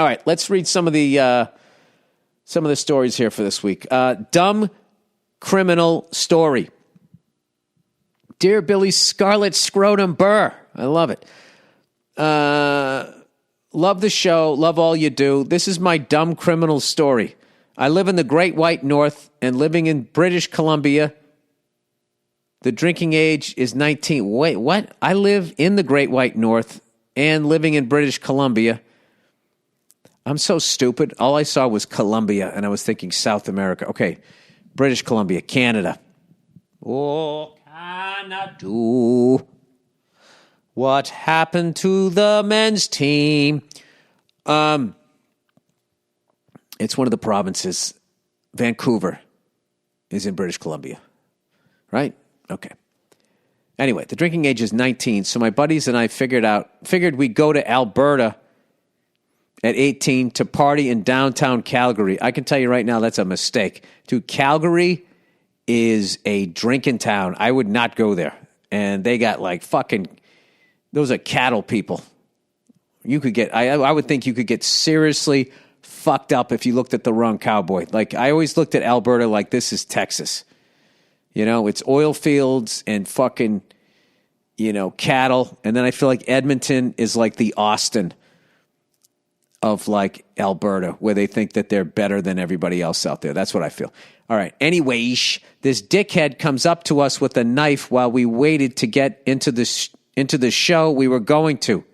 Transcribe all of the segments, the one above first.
All right, let's read some of the stories here for this week. Dumb criminal story. Dear Billy Scarlet Scrotum Burr. I love it. Love the show. Love all you do. This is my dumb criminal story. I live in the Great White North and living in British Columbia. The drinking age is 19. Wait, what? I live in the Great White North and living in British Columbia. I'm so stupid. All I saw was Colombia, and I was thinking South America. Okay, British Columbia, Canada. Oh, Canada. What happened to the men's team? It's one of the provinces. Vancouver is in British Columbia, right? Okay. Anyway, the drinking age is 19, so my buddies and I figured we'd go to Alberta at 18 to party in downtown Calgary. I can tell you right now that's a mistake. Dude, Calgary is a drinking town. I would not go there. And they got like fucking, those are cattle people. You could get, I would think you could get seriously fucked up if you looked at the wrong cowboy. Like, I always looked at Alberta like this is Texas. You know, it's oil fields and fucking, you know, cattle. And then I feel like Edmonton is like the Austin of like Alberta, where they think that they're better than everybody else out there. That's what I feel. All right. Anyways, this dickhead comes up to us with a knife while we waited to get into the show we were going to.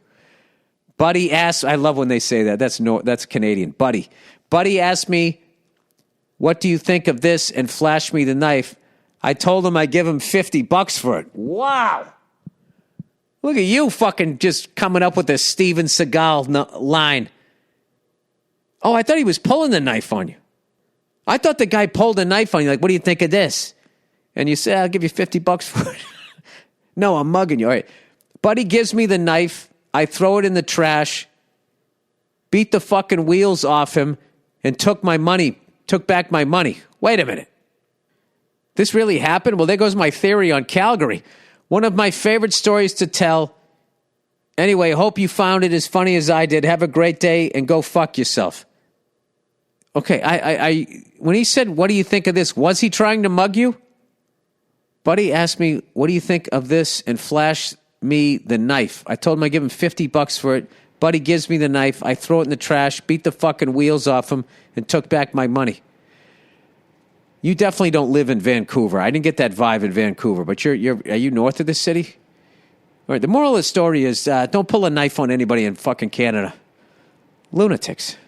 Buddy asked, I love when they say that. That's Canadian. Buddy asked me, what do you think of this? And flashed me the knife. I told him I'd give him $50 for it. Wow. Look at you fucking just coming up with a Steven Seagal line. Oh, I thought he was pulling the knife on you. I thought the guy pulled a knife on you. Like, what do you think of this? And you say, I'll give you $50 for it. No, I'm mugging you. All right. Buddy gives me the knife. I throw it in the trash, beat the fucking wheels off him, and took back my money. Wait a minute. This really happened? Well, there goes my theory on Calgary. One of my favorite stories to tell. Anyway, hope you found it as funny as I did. Have a great day and go fuck yourself. Okay, I when he said, what do you think of this? Was he trying to mug you? Buddy asked me, what do you think of this? And flashed me the knife. I told him I'd give him $50 for it. Buddy gives me the knife. I throw it in the trash, beat the fucking wheels off him, and took back my money. You definitely don't live in Vancouver. I didn't get that vibe in Vancouver, but are you north of the city? All right, the moral of the story is don't pull a knife on anybody in fucking Canada. Lunatics.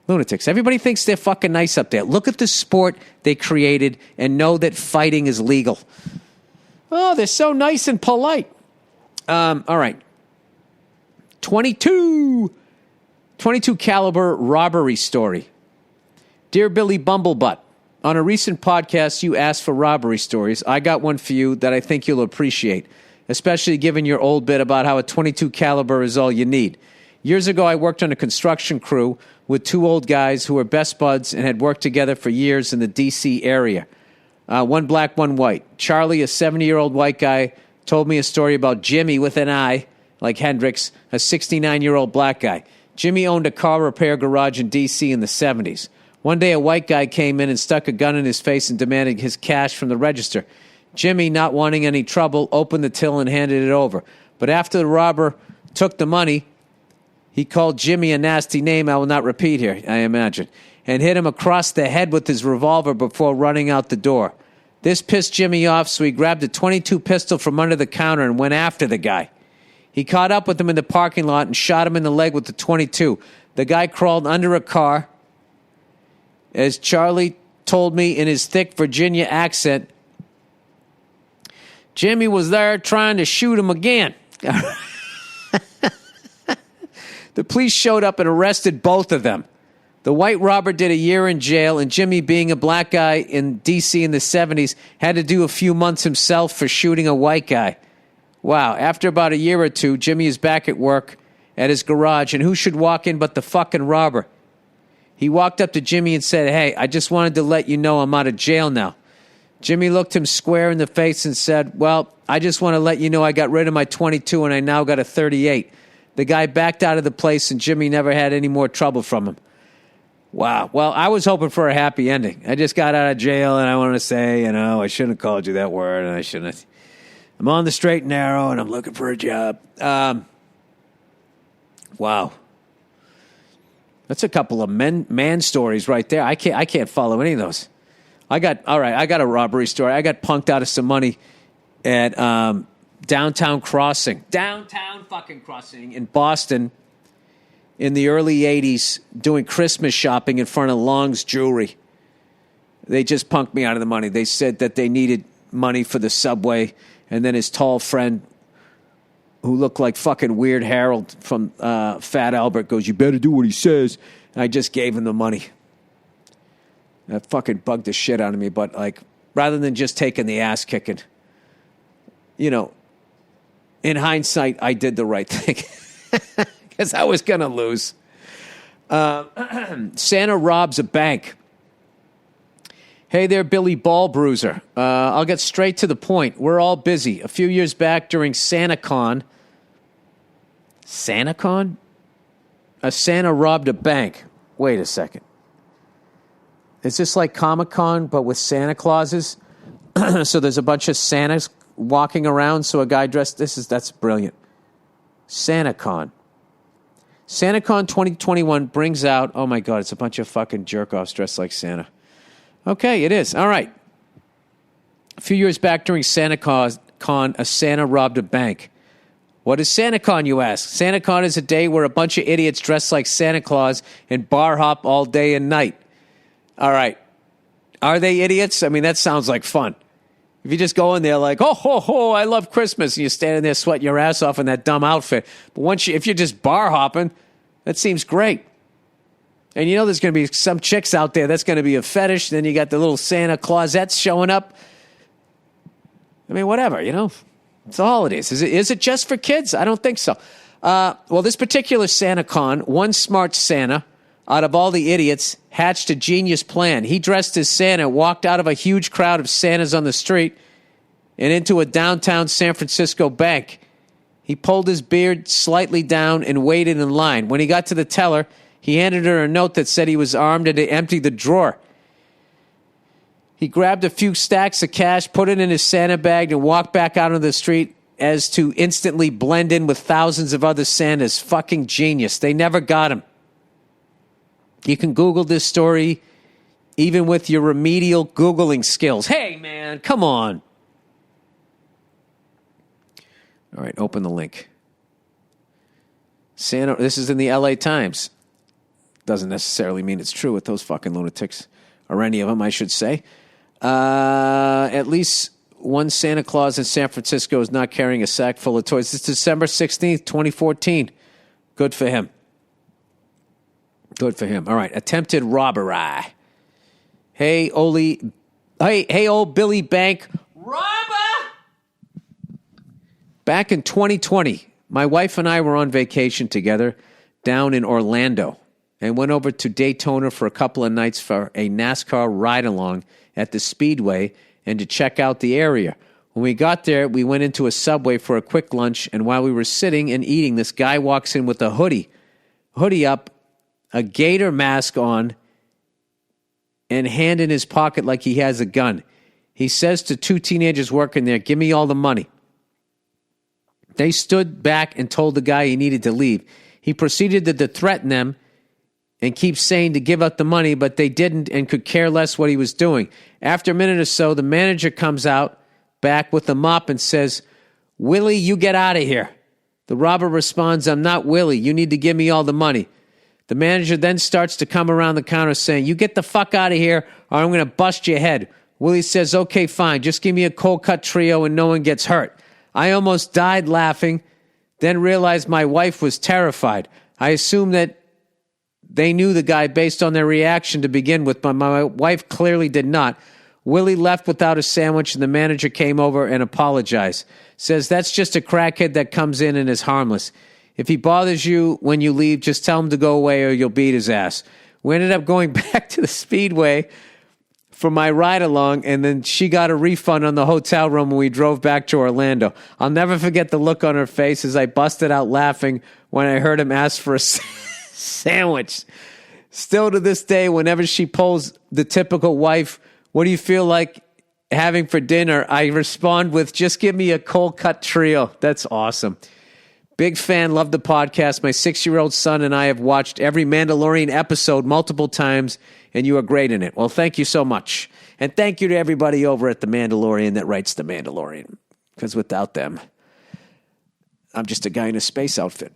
Everybody thinks they're fucking nice up there. Look at the sport they created and know that fighting is legal. Oh, they're so nice and polite. All right. 22 caliber robbery story. Dear Billy Bumblebutt, on a recent podcast, you asked for robbery stories. I got one for you that I think you'll appreciate, especially given your old bit about how a 22 caliber is all you need. Years ago, I worked on a construction crew with two old guys who were best buds and had worked together for years in the D.C. area. One black, one white. Charlie, a 70-year-old white guy, told me a story about Jimmy with an I, like Hendrix, a 69-year-old black guy. Jimmy owned a car repair garage in D.C. in the 70s. One day, a white guy came in and stuck a gun in his face and demanded his cash from the register. Jimmy, not wanting any trouble, opened the till and handed it over. But after the robber took the money, he called Jimmy a nasty name I will not repeat here, I imagine, and hit him across the head with his revolver before running out the door. This pissed Jimmy off, so he grabbed a .22 pistol from under the counter and went after the guy. He caught up with him in the parking lot and shot him in the leg with the .22. The guy crawled under a car. As Charlie told me in his thick Virginia accent, Jimmy was there trying to shoot him again. The police showed up and arrested both of them. The white robber did a year in jail, and Jimmy, being a black guy in D.C. in the 70s, had to do a few months himself for shooting a white guy. Wow, after about a year or two, Jimmy is back at work at his garage, and who should walk in but the fucking robber? He walked up to Jimmy and said, hey, I just wanted to let you know I'm out of jail now. Jimmy looked him square in the face and said, well, I just want to let you know I got rid of my .22 and I now got a .38. The guy backed out of the place, and Jimmy never had any more trouble from him. Wow. Well, I was hoping for a happy ending. I just got out of jail, and I wanted to say, I shouldn't have called you that word, and I shouldn't have. I'm on the straight and narrow, and I'm looking for a job. Wow. That's a couple of man stories right there. I can't follow any of those. I got a robbery story. I got punked out of some money at Downtown fucking Crossing in Boston in the early 80s doing Christmas shopping in front of Long's Jewelry. They just punked me out of the money. They said that they needed money for the subway, and then his tall friend who looked like fucking Weird Harold from Fat Albert goes, "You better do what he says." And I just gave him the money. That fucking bugged the shit out of me, but rather than just taking the ass kicking, in hindsight, I did the right thing because I was going to lose. Santa robs a bank. Hey there, Billy Ball Bruiser. I'll get straight to the point. We're all busy. A few years back during SantaCon, a Santa robbed a bank. Wait a second. Is this like Comic-Con, but with Santa Clauses? So there's a bunch of Santas walking around, so a guy dressed... That's brilliant. SantaCon 2021 brings out... Oh, my God, it's a bunch of fucking jerk-offs dressed like Santa. Okay, it is. All right. A few years back during SantaCon, a Santa robbed a bank. What is SantaCon, you ask? SantaCon is a day where a bunch of idiots dress like Santa Claus and bar hop all day and night. All right. Are they idiots? I mean, that sounds like fun. If you just go in there like, oh, ho, ho, I love Christmas, and you're standing there sweating your ass off in that dumb outfit. But if you're just bar hopping, that seems great. And there's going to be some chicks out there that's going to be a fetish. Then you got the little Santa Clausettes showing up. I mean, whatever, It's the holidays. Is it just for kids? I don't think so. Well, this particular SantaCon, one smart Santa out of all the idiots hatched a genius plan. He dressed as Santa, walked out of a huge crowd of Santas on the street and into a downtown San Francisco bank. He pulled his beard slightly down and waited in line. When he got to the teller, he handed her a note that said he was armed and to empty the drawer. He grabbed a few stacks of cash, put it in his Santa bag, and walked back out on the street as to instantly blend in with thousands of other Santas. Fucking genius. They never got him. You can Google this story even with your remedial Googling skills. Hey, man, come on. All right, open the link. Santa, this is in the LA Times. Doesn't necessarily mean it's true with those fucking lunatics, or any of them, I should say. At least one Santa Claus in San Francisco is not carrying a sack full of toys. It's December 16th, 2014. Good for him. Good for him. All right, attempted robbery. Hey, old Billy Bank robber! Back in 2020, my wife and I were on vacation together down in Orlando and went over to Daytona for a couple of nights for a NASCAR ride-along at the Speedway and to check out the area. When we got there, we went into a Subway for a quick lunch, and while we were sitting and eating, this guy walks in with a hoodie up, a gator mask on, and hand in his pocket like he has a gun. He says to two teenagers working there, "Give me all the money." They stood back and told the guy he needed to leave. He proceeded to threaten them and keep saying to give up the money, but they didn't and could care less what he was doing. After a minute or so, the manager comes out back with a mop and says, "Willie, you get out of here." The robber responds, "I'm not Willie. You need to give me all the money." The manager then starts to come around the counter saying, "You get the fuck out of here or I'm going to bust your head." Willie says, "Okay, fine. Just give me a cold cut trio and no one gets hurt." I almost died laughing, then realized my wife was terrified. I assumed that they knew the guy based on their reaction to begin with, but my wife clearly did not. Willie left without a sandwich, and the manager came over and apologized. Says, "That's just a crackhead that comes in and is harmless. If he bothers you when you leave, just tell him to go away or you'll beat his ass." We ended up going back to the Speedway for my ride along, and then she got a refund on the hotel room when we drove back to Orlando. I'll never forget the look on her face as I busted out laughing when I heard him ask for a sandwich. Still to this day, whenever she pulls the typical wife, what do you feel like having for dinner? I respond with, just give me a cold cut trio. That's awesome. Big fan, love the podcast. My 6-year-old son and I have watched every Mandalorian episode multiple times, and you are great in it. Well, thank you so much. And thank you to everybody over at The Mandalorian that writes The Mandalorian, because without them, I'm just a guy in a space outfit.